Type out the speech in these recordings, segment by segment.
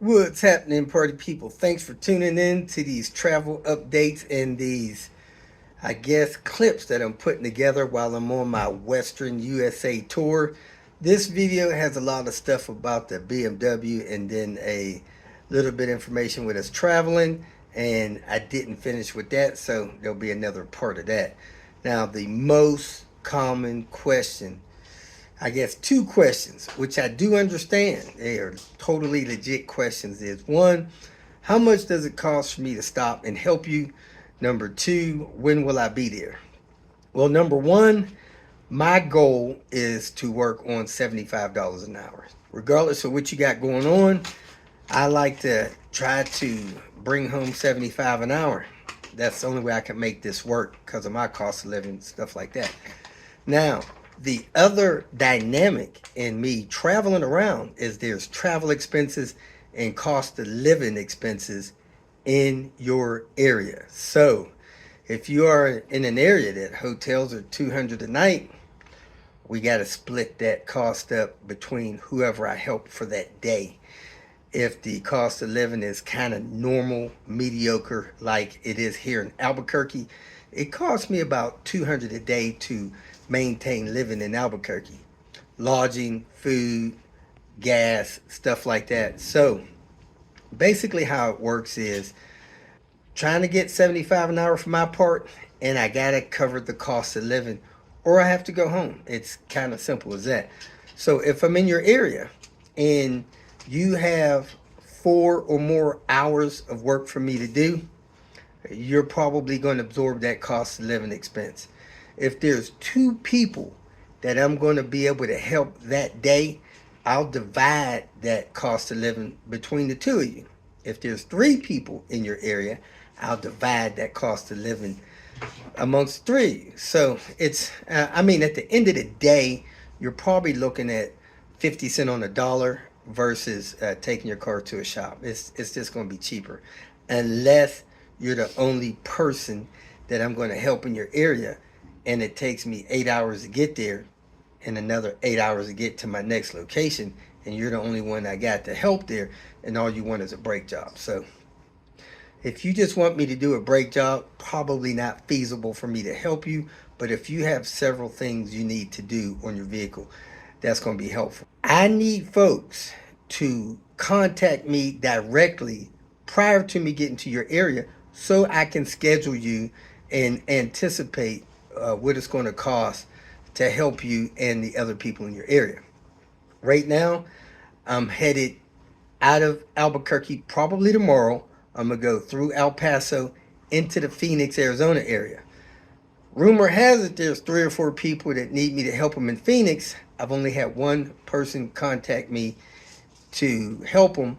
What's happening, party people? Thanks for tuning in to these travel updates and these, I guess, clips that I'm putting together while I'm on my Western USA tour. This video has a lot of stuff about the BMW and then a little bit of information with us traveling. And I didn't finish with that, so there'll be another part of that. Now, the most common question, I guess, two questions, which I do understand. They are totally legit questions. Is one, how much does it cost for me to stop and help you? Number two, when will I be there? Well, number one, my goal is to work on $75 an hour. Regardless of what you got going on, I like to try to bring home 75 an hour. That's the only way I can make this work because of my cost of living, stuff like that. Now, the other dynamic in me traveling around is there's travel expenses and cost of living expenses in your area. So, if you are in an area that hotels are 200 a night, we got to split that cost up between whoever I help for that day. If the cost of living is kind of normal, mediocre, like it is here in Albuquerque, it costs me about 200 a day to maintain living in Albuquerque. Lodging, food, gas, stuff like that. So basically how it works is trying to get 75 an hour for my part, and I gotta cover the cost of living or I have to go home. It's kind of simple as that. So if I'm in your area and you have 4 or more hours of work for me to do, you're probably going to absorb that cost of living expense. If there's two people that I'm going to be able to help that day, I'll divide that cost of living between the two of you. If there's three people in your area, I'll divide that cost of living amongst three. So at the end of the day, you're probably looking at 50 cents on the dollar versus taking your car to a shop. It's just going to be cheaper, unless you're the only person that I'm going to help in your area, and it takes me 8 hours to get there, and another 8 hours to get to my next location, and you're the only one I got to help there, and all you want is a brake job. So if you just want me to do a brake job, probably not feasible for me to help you. But if you have several things you need to do on your vehicle, that's going to be helpful. I need folks to contact me directly prior to me getting to your area so I can schedule you and anticipate what it's going to cost to help you and the other people in your area. Right now, I'm headed out of Albuquerque probably tomorrow. I'm going to go through El Paso into the Phoenix, Arizona area. Rumor has it there's 3 or 4 people that need me to help them in Phoenix. I've only had one person contact me to help them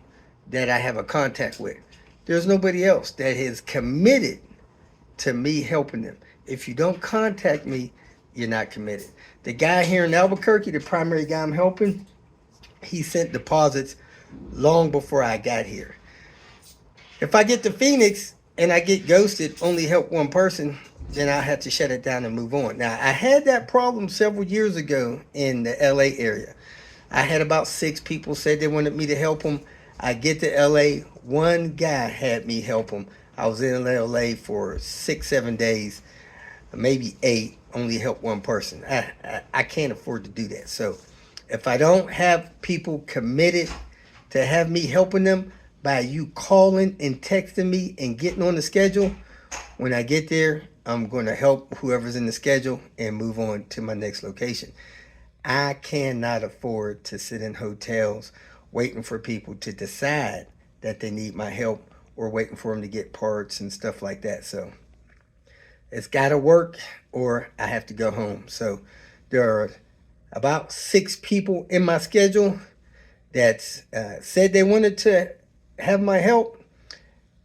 that I have a contact with. There's nobody else that is committed to me helping them. If you don't contact me, you're not committed. The guy here in Albuquerque, the primary guy I'm helping, he sent deposits long before I got here. If I get to Phoenix and I get ghosted, only help one person, then I have to shut it down and move on. Now, I had that problem several years ago in the LA area. I had about 6 people said they wanted me to help them. I get to LA, one guy had me help him. I was in LA for 6, 7 days, maybe 8, only help one person. I can't afford to do that. So if I don't have people committed to have me helping them by you calling and texting me and getting on the schedule, when I get there, I'm going to help whoever's in the schedule and move on to my next location. I cannot afford to sit in hotels waiting for people to decide that they need my help or waiting for them to get parts and stuff like that. So it's got to work or I have to go home. So there are about 6 people in my schedule that said they wanted to have my help.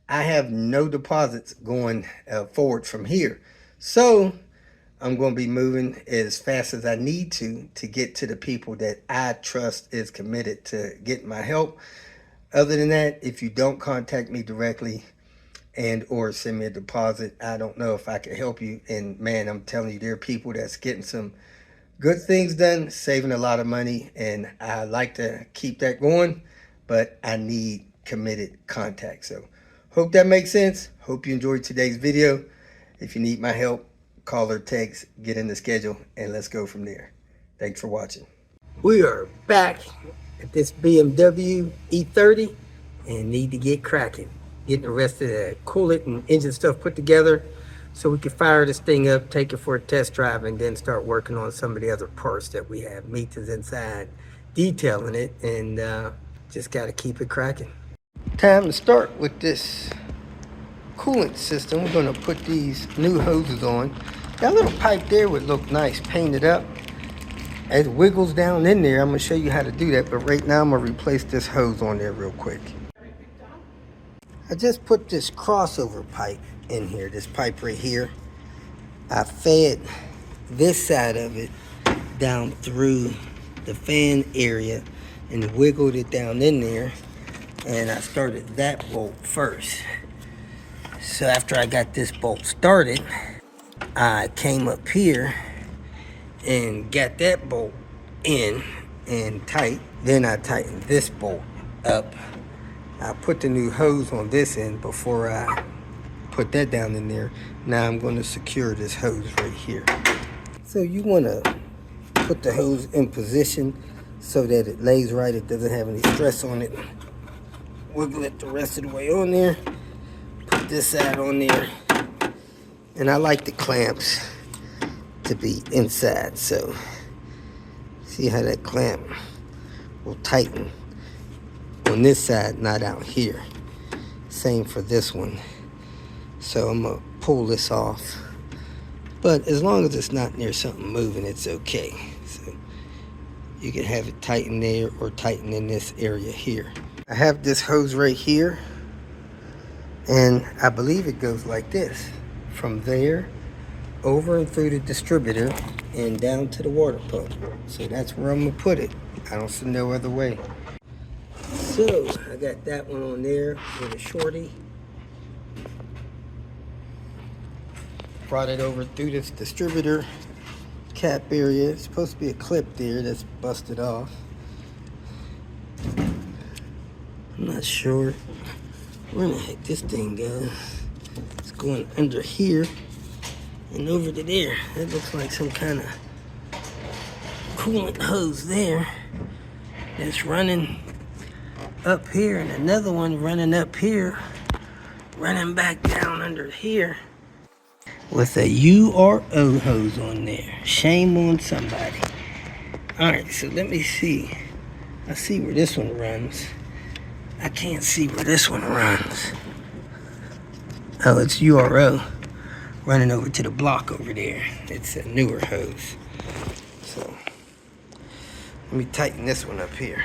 I have no deposits going forward from here. So I'm going to be moving as fast as I need to get to the people that I trust is committed to getting my help. Other than that, if you don't contact me directly and or send me a deposit, I don't know if I can help you. And man, I'm telling you, there are people that's getting some good things done, saving a lot of money, and I like to keep that going, but I need committed contact. So hope that makes sense. Hope you enjoyed today's video. If you need my help, call or text, get in the schedule, and let's go from there. Thanks for watching. We are back at this BMW E30 and need to get cracking. Getting the rest of the coolant and engine stuff put together so we can fire this thing up, take it for a test drive, and then start working on some of the other parts that we have, meters inside, detailing it, and just got to keep it cracking. Time to start with this coolant system. We're going to put these new hoses on. That little pipe there would look nice painted up. It wiggles down in there. I'm going to show you how to do that, but right now I'm going to replace this hose on there real quick. I just put this crossover pipe in here, this pipe right here. I fed this side of it down through the fan area and wiggled it down in there, and I started that bolt first. So after I got this bolt started, I came up here and got that bolt in and tight. Then I tightened this bolt up. I put the new hose on this end before I put that down in there. Now I'm going to secure this hose right here. So you want to put the hose in position so that it lays right, it doesn't have any stress on it. Wiggle it the rest of the way on there. Put this side on there. And I like the clamps to be inside, so see how that clamp will tighten on this side, not out here. Same for this one. So I'm gonna pull this off, but as long as it's not near something moving, it's okay. So you can have it tighten there or tighten in this area here. I have this hose right here, and I believe it goes like this, from there over and through the distributor and down to the water pump. So that's where I'm gonna put it. I don't see no other way. So I got that one on there with a shorty. Brought it over through this distributor cap area. It's supposed to be a clip there that's busted off. I'm not sure where the heck this thing goes. It's going under here and over to there. That looks like some kind of coolant hose there that's running up here, and another one running up here, running back down under here with a URO hose on there. Shame on somebody. Alright, so let me see. I see where this one runs. I can't see where this one runs. Oh, it's URO running over to the block over there. It's a newer hose. So let me tighten this one up here.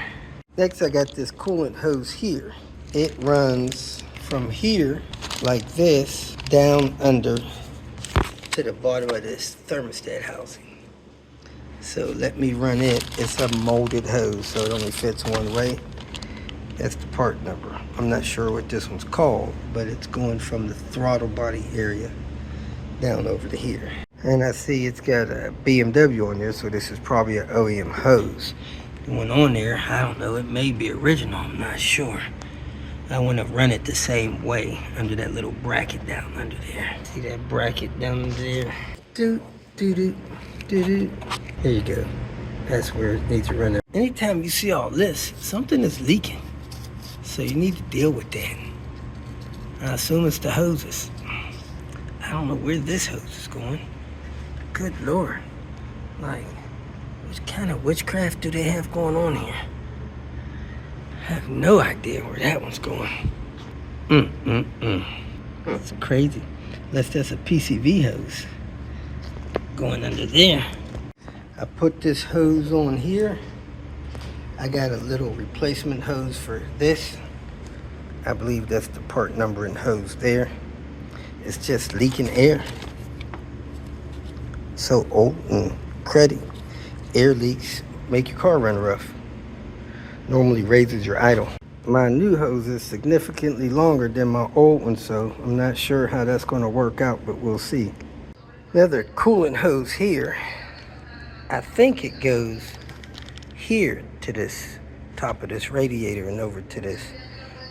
Next, I got this coolant hose here. It runs from here like this down under to the bottom of this thermostat housing. So let me run it. It's a molded hose, so it only fits one way. That's the part number. I'm not sure what this one's called, but it's going from the throttle body area down over to here. And I see it's got a BMW on there, so this is probably an OEM hose. The one on there, I don't know, it may be original, I'm not sure. I want to run it the same way under that little bracket down under there. See that bracket down under there? Doot, doot, doot, doot, doot. There you go. That's where it needs to run up. Anytime you see all this, something is leaking. So you need to deal with that. I assume it's the hoses. I don't know where this hose is going. Good Lord. Like, what kind of witchcraft do they have going on here? I have no idea where that one's going. That's crazy. Unless that's a PCV hose going under there. I put this hose on here. I got a little replacement hose for this. I believe that's the part number and hose there. It's just leaking air. So old and cruddy. Air leaks make your car run rough. Normally raises your idle. My new hose is significantly longer than my old one, so I'm not sure how that's going to work out, but we'll see. Another coolant hose here. I think it goes here to this top of this radiator and over to this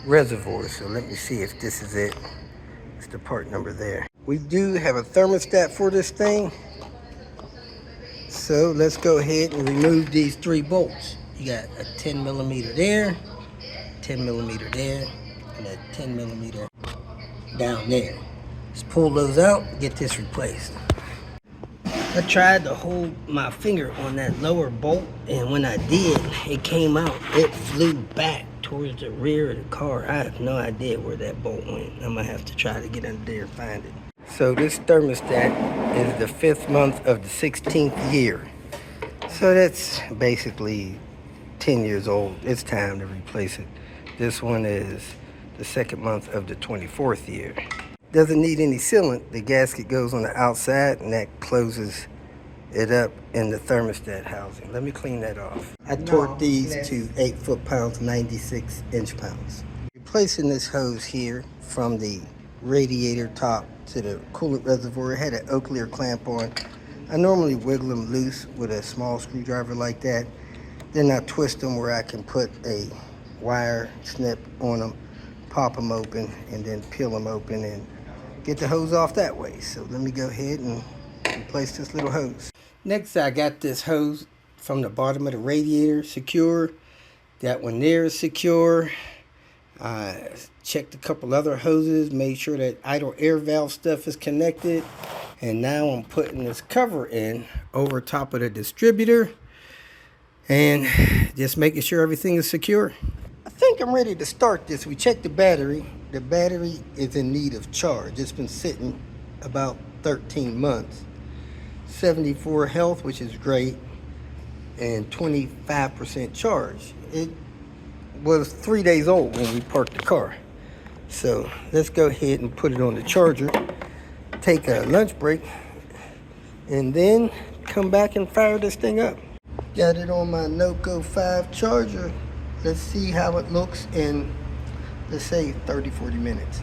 reservoir. So let me see if this is it. It's the part number there. We do have a thermostat for this thing. So let's go ahead and remove these 3 bolts. You got a 10 millimeter there, 10 millimeter there, and a 10 millimeter down there. Let's pull those out and get this replaced. I tried to hold my finger on that lower bolt, and when I did, it came out. It flew back towards the rear of the car. I have no idea where that bolt went. I'm gonna have to try to get under there and find it. So this thermostat is the 5th month of the 16th year. So that's basically 10 years old. It's time to replace it. This one is the 2nd month of the 24th year. Doesn't need any sealant. The gasket goes on the outside and that closes it up in the thermostat housing. Let me clean that off. I torqued these to 8 foot-pounds, 96 inch-pounds. Replacing this hose here from the radiator top to the coolant reservoir. It had an Oaklear clamp on. I normally wiggle them loose with a small screwdriver like that. Then I twist them where I can put a wire snip on them, pop them open, and then peel them open and get the hose off that way. So let me go ahead and replace this little hose. Next, I got this hose from the bottom of the radiator secure. That one there is secure. I checked a couple other hoses, made sure that idle air valve stuff is connected. And now I'm putting this cover in over top of the distributor and just making sure everything is secure. I think I'm ready to start this. We checked the battery. The battery is in need of charge. It's been sitting about 13 months. 74 health, which is great, and 25% charge. It was 3 days old when we parked the car. So let's go ahead and put it on the charger, take a lunch break, and then come back and fire this thing up. Got it on my NOCO 5 charger. Let's see how it looks in, let's say, 30-40 minutes.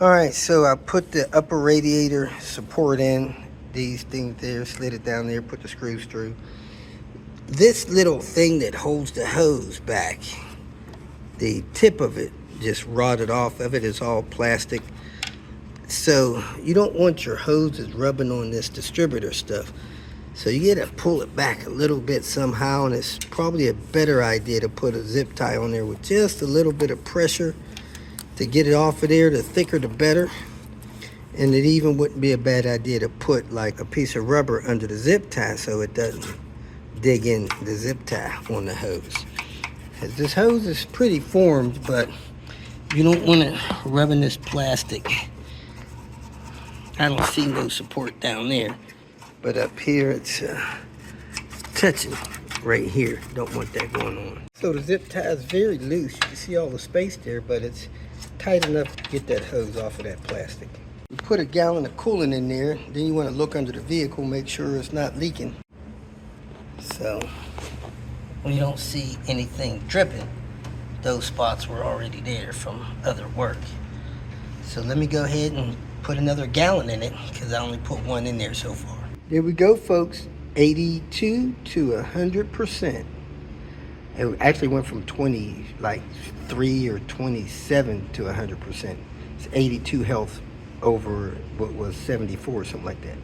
All right, so I put the upper radiator support in, these things there, slid it down there, put the screws through. This little thing that holds the hose back, the tip of it just rotted off of it. It's all plastic. So you don't want your hoses rubbing on this distributor stuff. So you gotta pull it back a little bit somehow, and it's probably a better idea to put a zip tie on there with just a little bit of pressure to get it off of there. The thicker the better. And it even wouldn't be a bad idea to put like a piece of rubber under the zip tie so it doesn't dig in the zip tie on the hose. As this hose is pretty formed, but you don't want it rubbing this plastic. I don't see no support down there, but up here it's touching right here. Don't want that going on. So the zip tie is very loose. You can see all the space there, but it's tight enough to get that hose off of that plastic. You put a gallon of coolant in there, then you want to look under the vehicle, make sure it's not leaking. So we don't see anything dripping. Those spots were already there from other work. So let me go ahead and put another gallon in it because I only put one in there so far. There we go, folks. 82 to 100%. It actually went from 3 or 27 to 100%. It's 82 health over what was 74, something like that.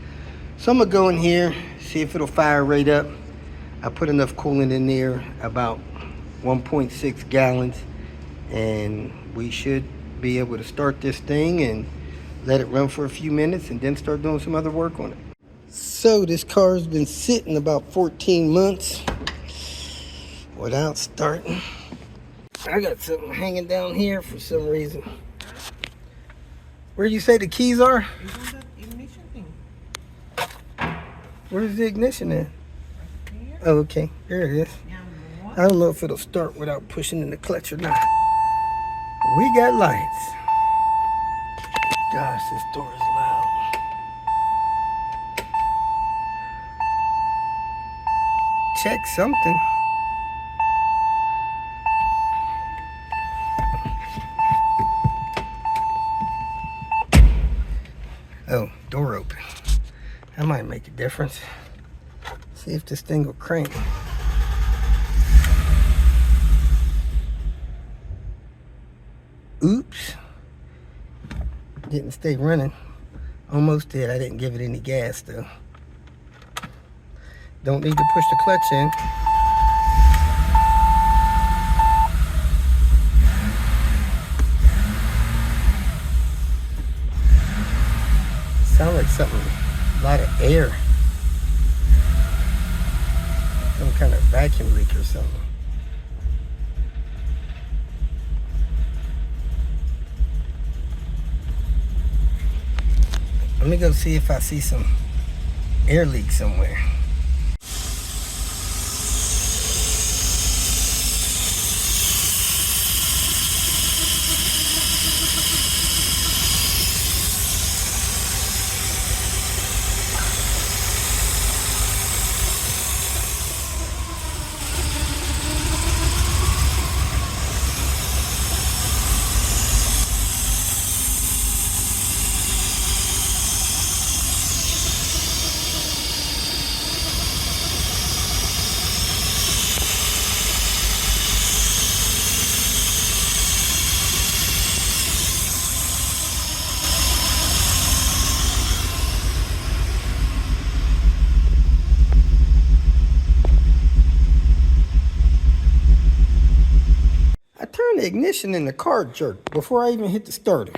So I'm gonna go in here, see if it'll fire right up. I put enough coolant in there, about 1.6 gallons, and we should be able to start this thing and let it run for a few minutes and then start doing some other work on it. So this car's been sitting about 14 months without starting. I got something hanging down here for some reason. Where do you say the keys are? It's on the ignition thing. Where's the ignition at? Right here. Oh, okay. There it is. Yeah, I don't know if it'll start without pushing in the clutch or not. We got lights. Gosh, this door is loud. Check something. Oh, door open. That might make a difference. See if this thing will crank. Oops. Didn't stay running. Almost did. I didn't give it any gas though. Don't need to push the clutch in. Sounds like something, a lot of air. Some kind of vacuum leak or something. Let me go see if I see some air leak somewhere. I turned the ignition and the car jerked before I even hit the starter.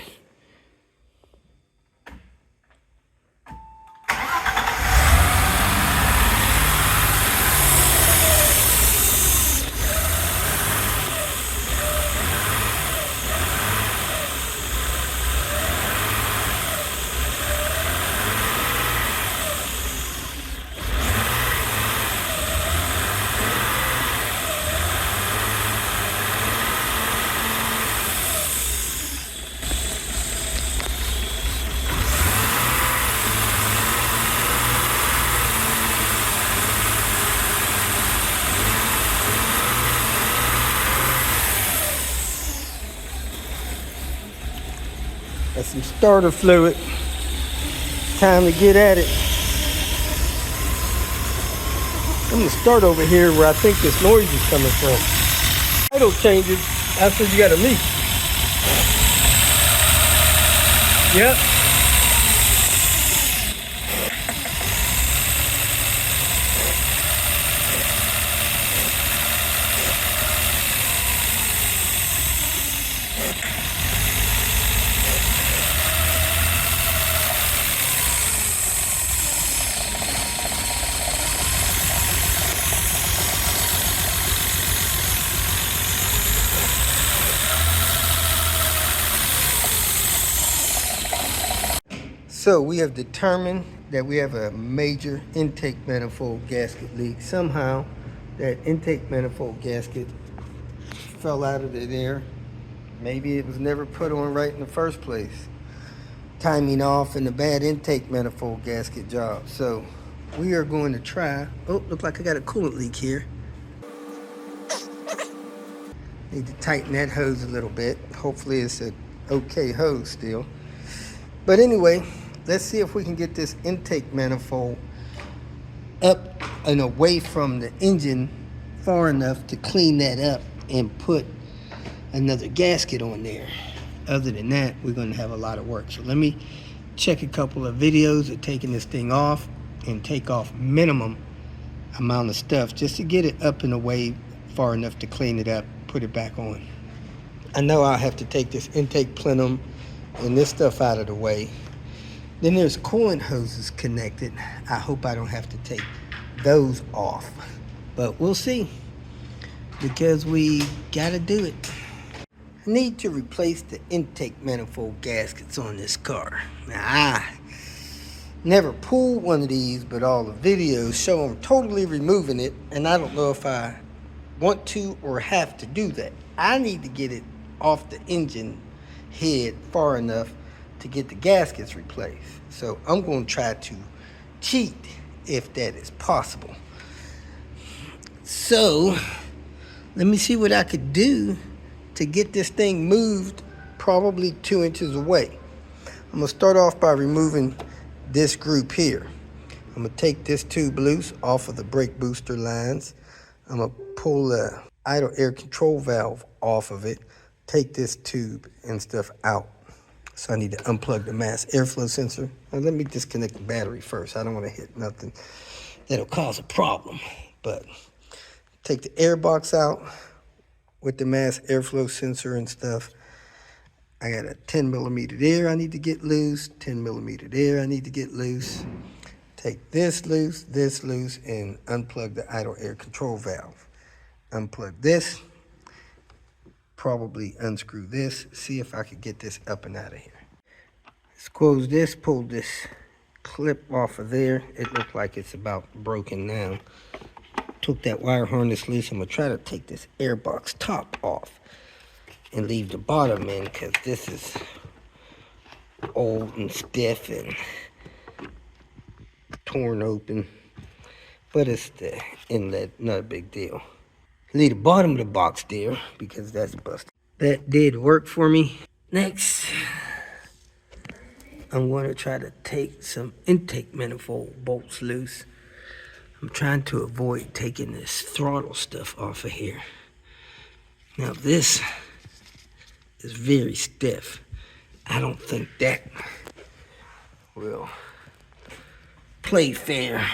That's some starter fluid. Time to get at it. I'm gonna start over here where I think this noise is coming from. Idle changes after you got a leak. Yep. So we have determined that we have a major intake manifold gasket leak. Somehow that intake manifold gasket fell out of the air. Maybe it was never put on right in the first place. Timing off and a bad intake manifold gasket job. So we are going to try. Oh, look like I got a coolant leak here. Need to tighten that hose a little bit. Hopefully it's an okay hose still. But anyway, let's see if we can get this intake manifold up and away from the engine far enough to clean that up and put another gasket on there. Other than that, we're going to have a lot of work. So let me check a couple of videos of taking this thing off and take off minimum amount of stuff just to get it up and away far enough to clean it up, put it back on. I know I'll have to take this intake plenum and this stuff out of the way. Then there's coolant hoses connected. I hope I don't have to take those off, but we'll see, because we gotta do it. I need to replace the intake manifold gaskets on this car. Now, I never pulled one of these, but all the videos show them totally removing it, and I don't know if I want to or have to do that. I need to get it off the engine head far enough to get the gaskets replaced. So I'm going to try to cheat if that is possible. So let me see what I could do to get this thing moved probably 2 inches away. I'm going to start off by removing this group here. I'm going to take this tube loose off of the brake booster lines. I'm going to pull the idle air control valve off of it, take this tube and stuff out. So I need to unplug the mass airflow sensor. Now let me disconnect the battery first. I don't want to hit nothing that'll cause a problem. But take the air box out with the mass airflow sensor and stuff. I got a 10 millimeter there I need to get loose, 10 millimeter there I need to get loose. Take this loose, and unplug the idle air control valve. Unplug this, probably unscrew this, see if I could get this up and out of here. Let's close this, pull this clip off of there. It looked like it's about broken now. Took that wire harness loose. I'm gonna try to take this air box top off and leave the bottom in, because this is old and stiff and torn open. But it's the inlet, not a big deal. Leave the bottom of the box there because that's busted. That did work for me. Next, I'm going to try to take some intake manifold bolts loose. I'm trying to avoid taking this throttle stuff off of here. Now this is very stiff. I don't think that will play fair.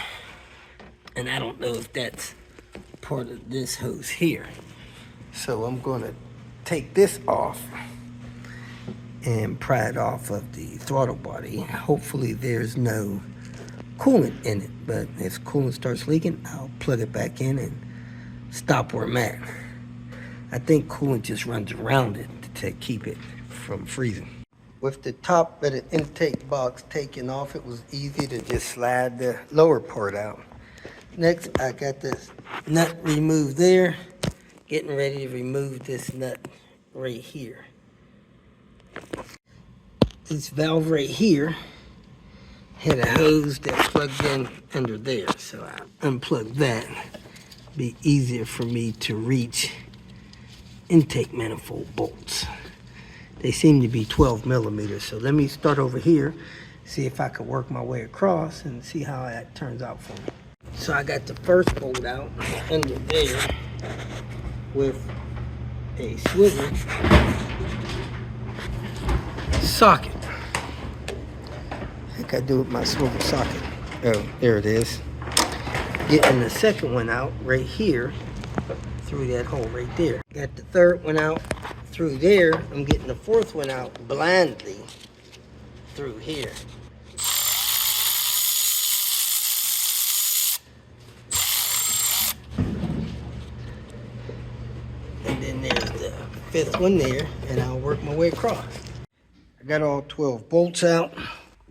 And I don't know if that's part of this hose here. So I'm gonna take this off and pry it off of the throttle body. Hopefully there's no coolant in it, but if coolant starts leaking, I'll plug it back in and stop where I'm at. I think coolant just runs around it to keep it from freezing. With the top of the intake box taken off, it was easy to just slide the lower part out. Next, I got this nut removed there. Getting ready to remove this nut right here. This valve right here had a hose that plugged in under there, so I unplugged that. Be easier for me to reach intake manifold bolts. They seem to be 12 millimeters, so let me start over here, see if I can work my way across and see how that turns out for me. So I got the first bolt out under there with a swivel socket. I think I do with my swivel socket. Oh, there it is. Getting the second one out right here through that hole right there. Got the third one out through there. I'm getting the fourth one out blindly through here. And then there's the fifth one there, and I'll work my way across. I got all 12 bolts out.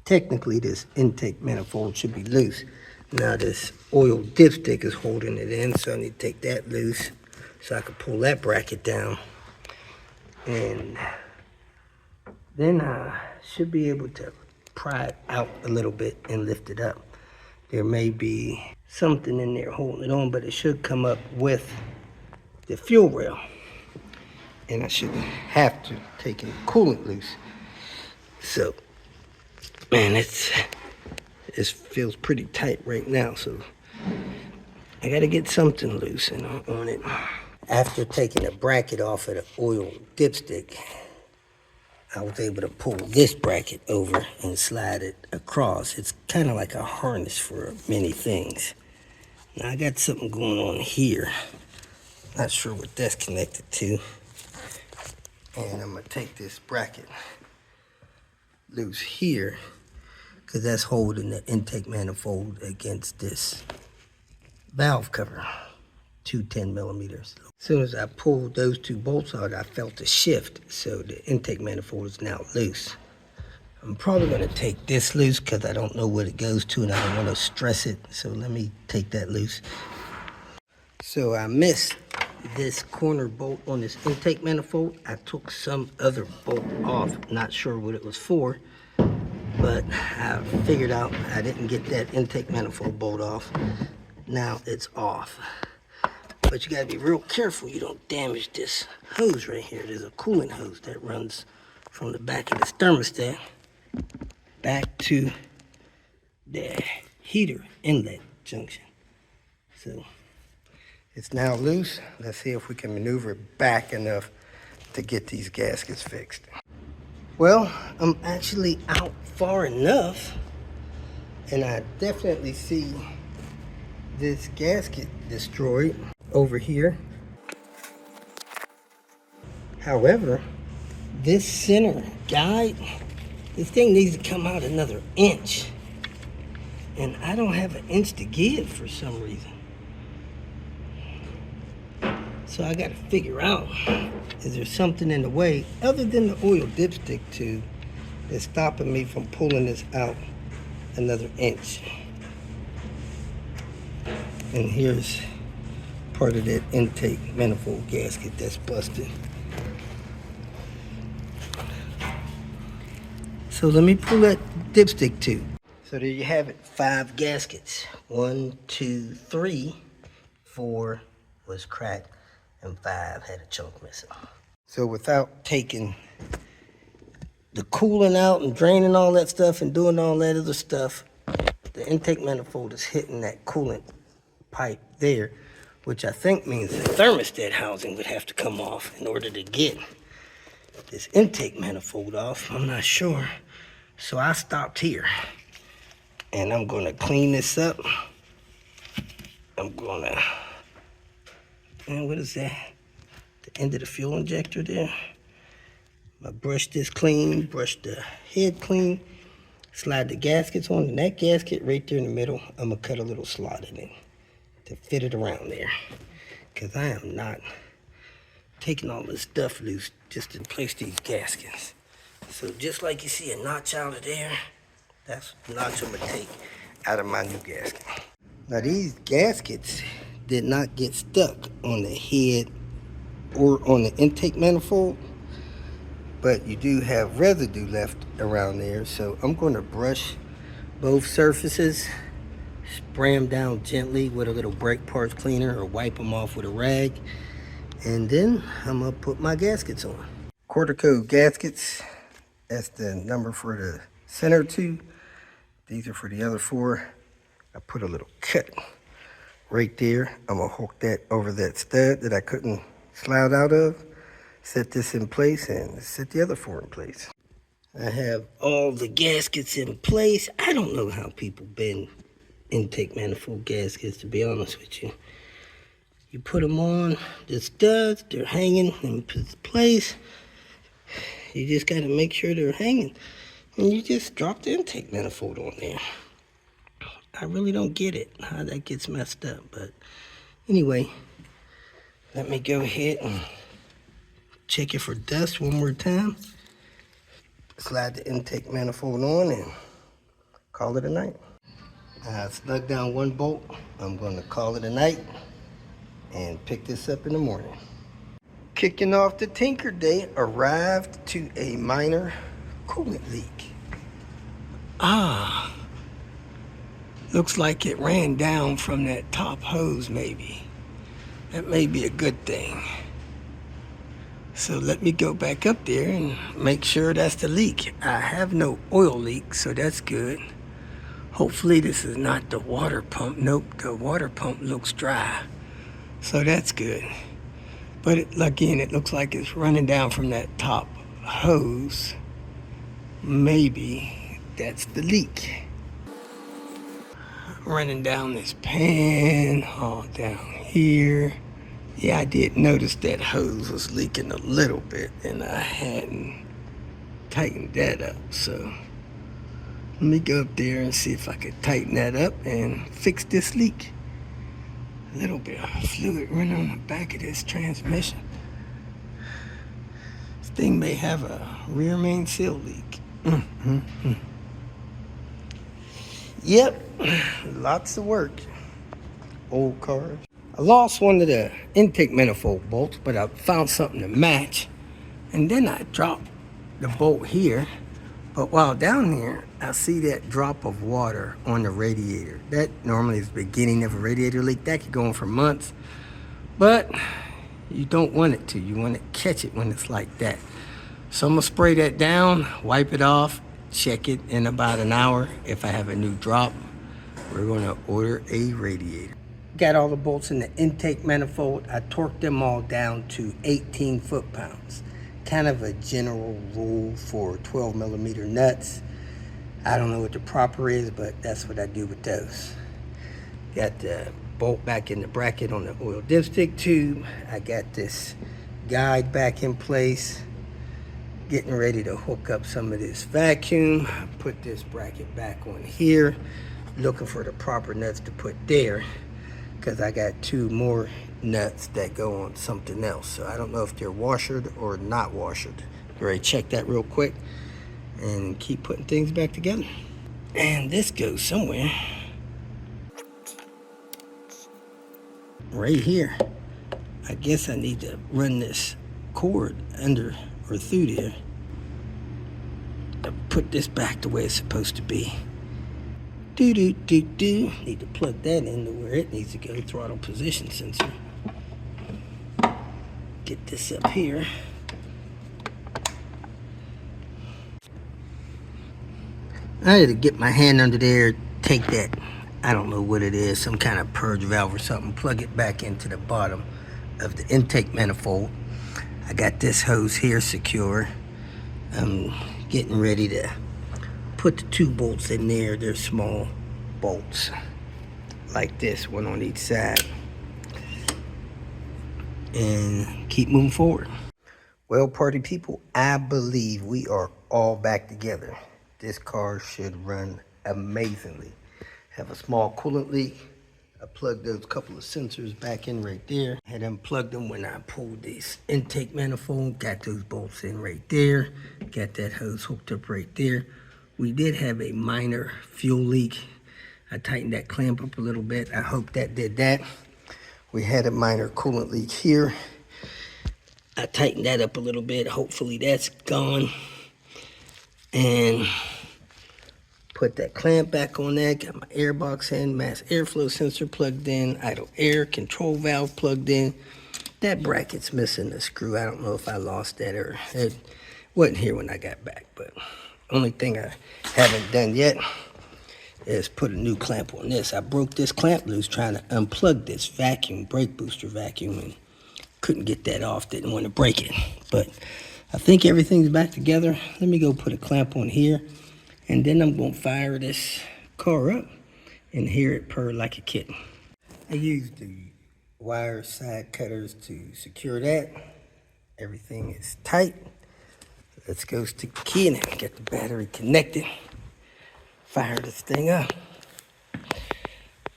Technically, this intake manifold should be loose. Now this oil dipstick is holding it in, so I need to take that loose so I can pull that bracket down. And then I should be able to pry it out a little bit and lift it up. There may be something in there holding it on, but it should come up with the fuel rail. And I shouldn't have to take any coolant loose. So, man, it feels pretty tight right now, so I gotta get something loose on it. After taking the bracket off of the oil dipstick, I was able to pull this bracket over and slide it across. It's kind of like a harness for many things. Now I got something going on here. Not sure what that's connected to. And I'm gonna take this bracket loose here, because that's holding the intake manifold against this valve cover, 10 millimeters. As soon as I pulled those two bolts out, I felt a shift, so the intake manifold is now loose. I'm probably going to take this loose because I don't know what it goes to and I don't want to stress it, so let me take that loose. So I missed this corner bolt on this intake manifold. I took some other bolt off, not sure what it was for, but I figured out I didn't get that intake manifold bolt off. Now it's off. But you gotta be real careful you don't damage this hose right here. There's a coolant hose that runs from the back of this thermostat back to the heater inlet junction. So it's now loose. Let's see if we can maneuver it back enough to get these gaskets fixed. Well, I'm actually out far enough, and I definitely see this gasket destroyed over here. However, this center guide, this thing needs to come out another inch. And I don't have an inch to give for some reason. So I gotta figure out, is there something in the way other than the oil dipstick tube that's stopping me from pulling this out another inch? And here's part of that intake manifold gasket that's busted. So let me pull that dipstick tube. So there you have it, 5 gaskets. 1, 2, 3, 4 was cracked, and 5 had a chunk missing. So without taking the coolant out and draining all that stuff and doing all that other stuff, the intake manifold is hitting that coolant pipe there, which I think means the thermostat housing would have to come off in order to get this intake manifold off. I'm not sure. So I stopped here. And I'm gonna clean this up. I'm gonna, and what is that? The end of the fuel injector there. I brush this clean, brush the head clean, slide the gaskets on, and that gasket right there in the middle, I'm gonna cut a little slot in it to fit it around there. Cause I am not taking all this stuff loose just to place these gaskets. So just like you see a notch out of there, that's the notch I'm gonna take out of my new gasket. Now these gaskets did not get stuck on the head or on the intake manifold, but you do have residue left around there. So I'm gonna brush both surfaces, spray them down gently with a little brake parts cleaner or wipe them off with a rag. And then I'm gonna put my gaskets on. Quarter code gaskets, that's the number for the center 2. These are for the other 4. I put a little cut right there. I'm gonna hook that over that stud that I couldn't slide out of. Set this in place and set the other 4 in place. I have all the gaskets in place. I don't know how people bend intake manifold gaskets, to be honest with you. You put them on the studs, they're hanging in place. You just gotta make sure they're hanging. And you just drop the intake manifold on there. I really don't get it, how that gets messed up. But anyway, let me go ahead and check it for dust one more time. Slide the intake manifold on and call it a night. I snug down 1 bolt. I'm gonna call it a night and pick this up in the morning. Kicking off the Tinker Day, arrived to a minor coolant leak. Looks like it ran down from that top hose maybe. That may be a good thing. So let me go back up there and make sure that's the leak. I have no oil leak, so that's good. Hopefully this is not the water pump. Nope, the water pump looks dry. So that's good. But again, it looks like it's running down from that top hose. Maybe that's the leak. Running down this pan, all down here. Yeah, I did notice that hose was leaking a little bit and I hadn't tightened that up. So let me go up there and see if I could tighten that up and fix this leak. A little bit of fluid running on the back of this transmission. This thing may have a rear main seal leak. Yep, lots of work. Old cars. I lost one of the intake manifold bolts, but I found something to match. And then I dropped the bolt here. But while down there, I see that drop of water on the radiator. That normally is the beginning of a radiator leak. That could go on for months. But you don't want it to. You want to catch it when it's like that. So I'm going to spray that down, wipe it off, check it in about an hour. If I have a new drop, we're going to order a radiator. Got all the bolts in the intake manifold. I torqued them all down to 18 foot-pounds. kind of a general rule for 12 millimeter nuts. I don't know what the proper is, but that's what I do with those. Got the bolt back in the bracket on the oil dipstick tube. I got this guide back in place. Getting ready to hook up some of this vacuum. Put this bracket back on here. Looking for the proper nuts to put there, because I got 2 more nuts that go on something else. So I don't know if they're washered or not washered. Ready to check that real quick and keep putting things back together. And this goes somewhere right here. I guess I need to run this cord under or through there to put this back the way it's supposed to be. Need to plug that into where it needs to go, throttle position sensor. Get this up here. I had to get my hand under there, take that, I don't know what it is, some kind of purge valve or something, plug it back into the bottom of the intake manifold. I got this hose here secure. I'm getting ready to put the 2 bolts in there. They're small bolts like this, one on each side, and keep moving forward. Well, party people, I believe we are all back together. This car should run amazingly. Have a small coolant leak. I plugged those couple of sensors back in right there. Had unplugged them when I pulled this intake manifold. Got those bolts in right there. Got that hose hooked up right there. We did have a minor fuel leak. I tightened that clamp up a little bit. I hope that did that. We had a minor coolant leak here. I tightened that up a little bit. Hopefully that's gone. And put that clamp back on that. Got my air box in, mass airflow sensor plugged in, idle air control valve plugged in. That bracket's missing a screw. I don't know if I lost that or it wasn't here when I got back, but only thing I haven't done yet is put a new clamp on this. I broke this clamp loose trying to unplug this vacuum, brake booster vacuum, and couldn't get that off, didn't want to break it. But I think everything's back together. Let me go put a clamp on here, and then I'm going to fire this car up and hear it purr like a kitten. I used the wire side cutters to secure that. Everything is tight. Let's go stick the key in it. Get the battery connected. Fire this thing up. I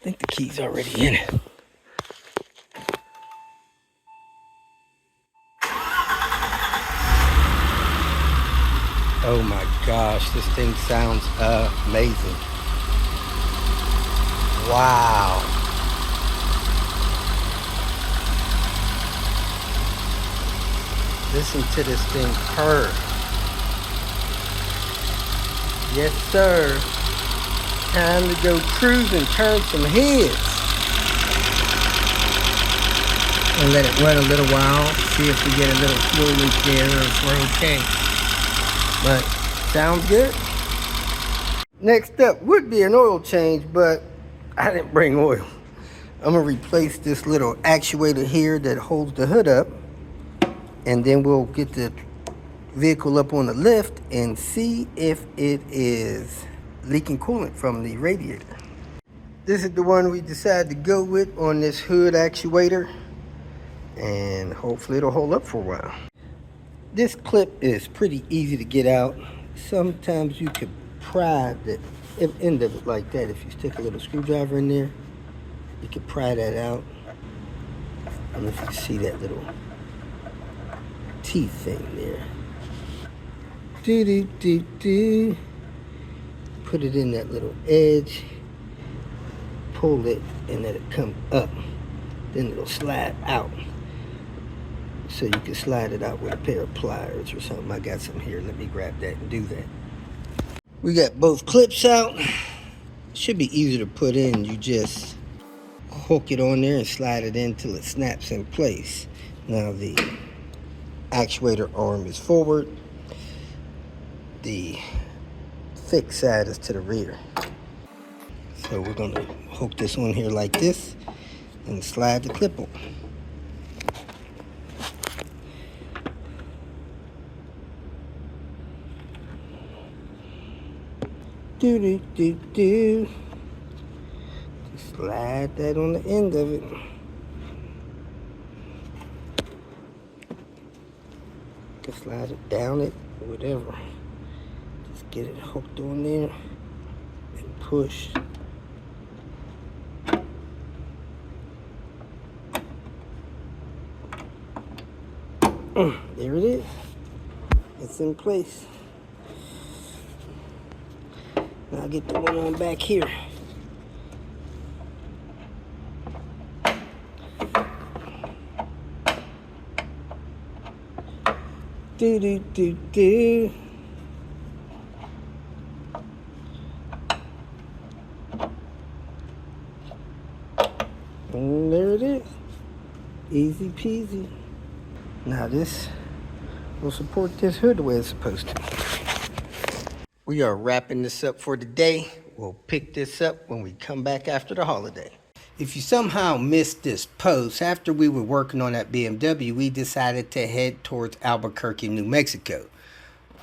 think the key's already in it. Oh my gosh, this thing sounds amazing. Wow. Listen to this thing purr. Yes, sir. Time to go cruise and turn some heads. And let it run a little while. See if we get a little fuel leak there or if we're okay. But sounds good. Next up would be an oil change, but I didn't bring oil. I'm gonna replace this little actuator here that holds the hood up, and then we'll get the vehicle up on the lift and see if it is leaking coolant from the radiator. This is the one we decided to go with on this hood actuator, and hopefully it'll hold up for a while. This clip is pretty easy to get out. Sometimes you could pry the end of it like that. If you stick a little screwdriver in there, you can pry that out. I don't know if you can see that little teeth thing there. Put it in that little edge, pull it, and let it come up. Then it'll slide out. So you can slide it out with a pair of pliers or something. I got some here. Let me grab that and do that. We got both clips out. Should be easy to put in. You just hook it on there and slide it in till it snaps in place. Now the actuator arm is forward. The fixed side is to the rear. So we're going to hook this on here like this and slide the clip on. Do do do do. Just slide that on the end of it. Just slide it down it, whatever. Just get it hooked on there and push. There it is. It's in place. Now I'll get the one on back here. Do do do do. And there it is. Easy peasy. Now this will support this hood the way it's supposed to. We are wrapping this up for the day. We'll pick this up when we come back after the holiday. If you somehow missed this post, after we were working on that BMW, we decided to head towards Albuquerque, New Mexico.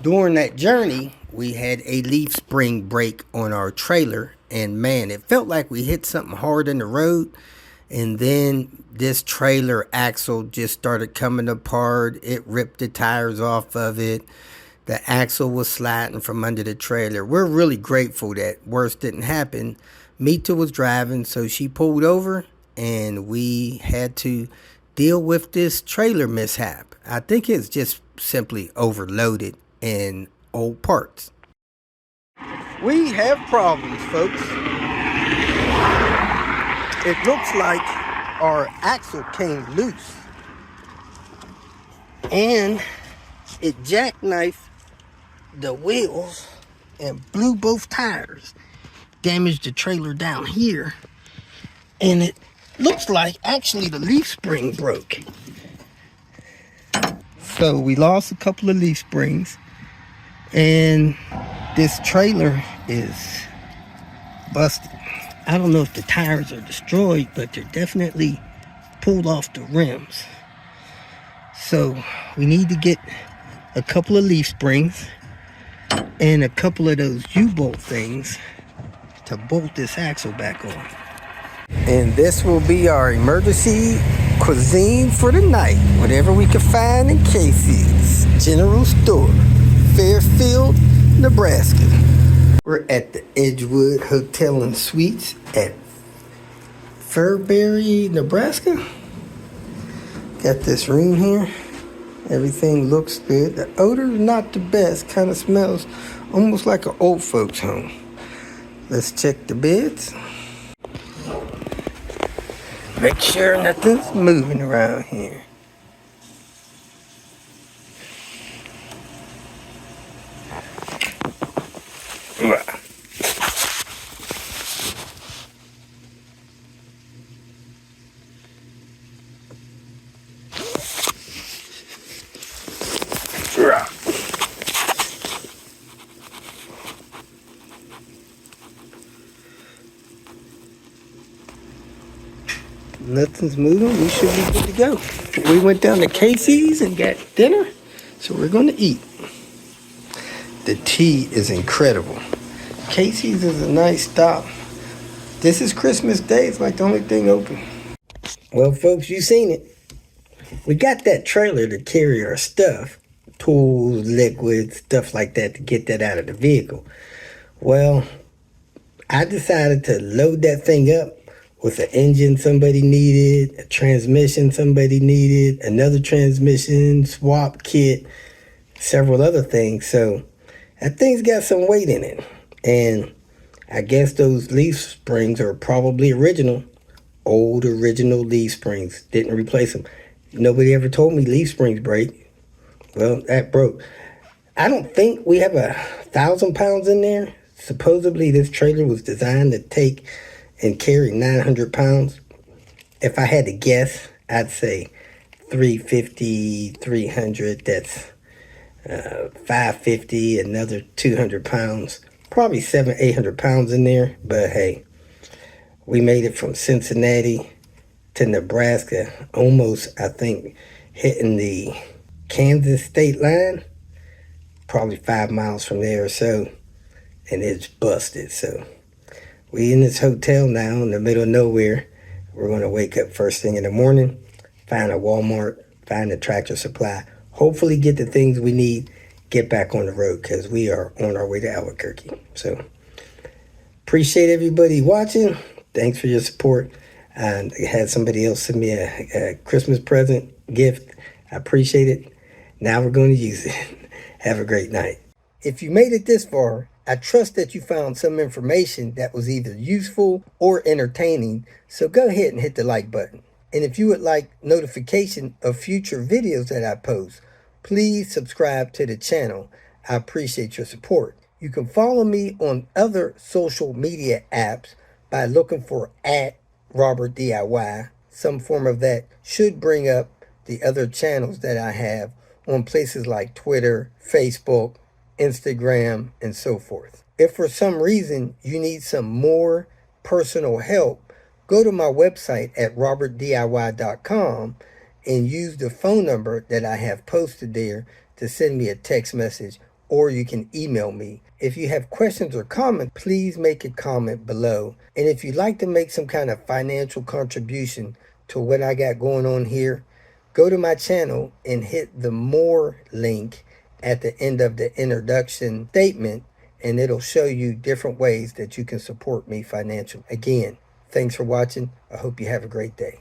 During that journey, we had a leaf spring break on our trailer, and man, it felt like we hit something hard in the road. And then this trailer axle just started coming apart. It ripped the tires off of it. The axle was sliding from under the trailer. We're really grateful that worse didn't happen. Mita was driving, so she pulled over, and we had to deal with this trailer mishap. I think it's just simply overloaded and old parts. We have problems, folks. It looks like our axle came loose and it jackknifed the wheels and blew both tires, damaged the trailer down here, and it looks like actually the leaf spring broke. So we lost a couple of leaf springs, and this trailer is busted. I don't know if the tires are destroyed, but they're definitely pulled off the rims. So we need to get a couple of leaf springs and a couple of those U-bolt things to bolt this axle back on. And this will be our emergency cuisine for the night. Whatever we can find in Casey's General Store, Fairfield, Nebraska. We're at the Edgewood Hotel and Suites at Fairbury, Nebraska. Got this room here. Everything looks good. The odor's not the best. Kind of smells almost like an old folks home. Let's check the beds. Make sure nothing's moving around here. Nothing's moving. We should be good to go. We went down to Casey's and got dinner, so we're going to eat. The tea is incredible. Casey's is a nice stop. This is Christmas Day. It's like the only thing open. Well, folks, you seen it. We got that trailer to carry our stuff, tools, liquids, stuff like that, to get that out of the vehicle. Well, I decided to load that thing up with an engine somebody needed, a transmission somebody needed, another transmission, swap kit, several other things. So that thing's got some weight in it. And I guess those leaf springs are probably original, old original leaf springs. Didn't replace them. Nobody ever told me leaf springs break. Well, that broke. I don't think we have 1,000 pounds in there. Supposedly this trailer was designed to take and carry 900 pounds. If I had to guess, I'd say 350, 300, that's 550, another 200 pounds, probably 700-800 pounds in there. But hey, we made it from Cincinnati to Nebraska, almost, I think, hitting the Kansas state line, probably 5 miles from there or so. and it's busted. So we in this hotel now in the middle of nowhere. We're going to wake up first thing in the morning, find a Walmart, find a Tractor Supply, hopefully get the things we need, get back on the road because we are on our way to Albuquerque. So appreciate everybody watching. Thanks for your support. And I had somebody else send me a Christmas present gift. I appreciate it. Now we're going to use it. Have a great night. If you made it this far, I trust that you found some information that was either useful or entertaining, so go ahead and hit the like button. And if you would like notification of future videos that I post, please subscribe to the channel. I appreciate your support. You can follow me on other social media apps by looking for @RobertDIY. Some form of that should bring up the other channels that I have on places like Twitter, Facebook, Instagram, and so forth. If for some reason you need some more personal help, go to my website at robertdiy.com and use the phone number that I have posted there to send me a text message, or you can email me. If you have questions or comments, please make a comment below. And if you'd like to make some kind of financial contribution to what I got going on here, go to my channel and hit the more link at the end of the introduction statement, and it'll show you different ways that you can support me financially. Again, thanks for watching. I hope you have a great day.